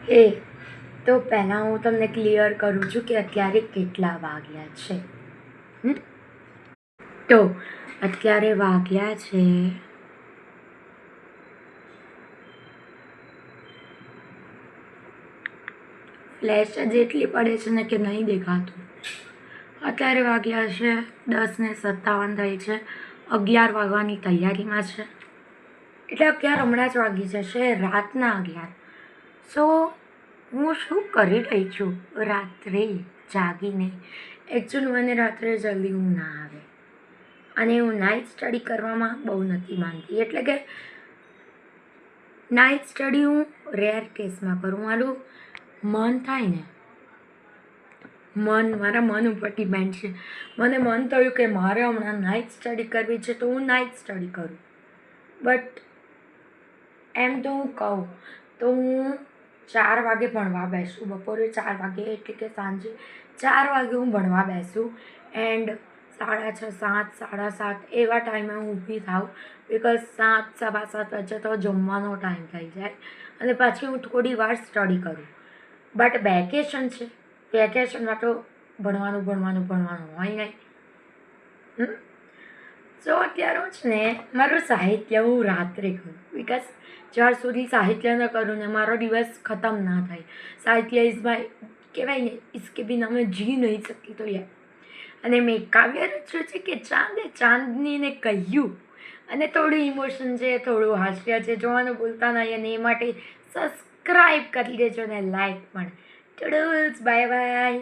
હે તો પહેલાં હું તમને ક્લિયર કરું છું કે અત્યારે કેટલા વાગ્યા છે. તો અત્યારે વાગ્યા છે ફ્લેશ જ એટલી પડે છે ને કે નહીં દેખાતું. અત્યારે વાગ્યા છે 10:57 થઈ છે, 11 વાગવાની તૈયારીમાં છે. એટલે 11 હમણાં જ વાગી જશે, રાતના 11. સો હું શું કરી રહી છું રાત્રે જાગીને? એકચ્યુઅલી મને રાત્રે જલ્દી ઊંઘ ના આવે અને હું નાઇટ સ્ટડી કરવામાં બહુ નથી માનતી. એટલે કે નાઇટ સ્ટડી હું રેર કેસમાં કરું. મારું મન થાય ને, મારા મન ઉપર ડિપેન્ડ છે. મને મન થયું કે મારે હમણાં નાઇટ સ્ટડી કરવી છે તો હું નાઇટ સ્ટડી કરું. બટ એમ તો હું કહું તો હું 4 વાગે ભણવા બેસું. બપોરે 4 વાગે એટલે કે સાંજે 4 વાગે હું ભણવા બેસું. એન્ડ 6:30, 7, 7:30 એવા ટાઈમે હું ઊભી થાઉં. બિકોઝ 7, 7:15 વચ્ચે તો જમવાનો ટાઈમ થઈ જાય અને પાછી હું થોડી વાર સ્ટડી કરું. બટ વેકેશન છે, વેકેશનમાં તો ભણવાનું હોય નહીં. સો અત્યારે હું છે ને મારું સાહિત્ય હું રાત્રે કરું. બિકોઝ જ્યાર સુધી સાહિત્ય ન કરું ને મારો દિવસ ખતમ ના થાય. સાહિત્ય ઇઝ માય, કહેવાય ને, इसके बिना मैं जी नहीं सकती. તો યાર, અને મેં કાવ્ય રચ્યું છે કે ચાંદે ચાંદનીને કહ્યું, અને થોડું ઇમોશન છે, થોડું હાસ્ય છે. જોવાનું ભૂલતા નહીં અને એ માટે સબસ્ક્રાઈબ કરી દેજો ને લાઈક પણ. ટુડલ્સ, બાય બાય.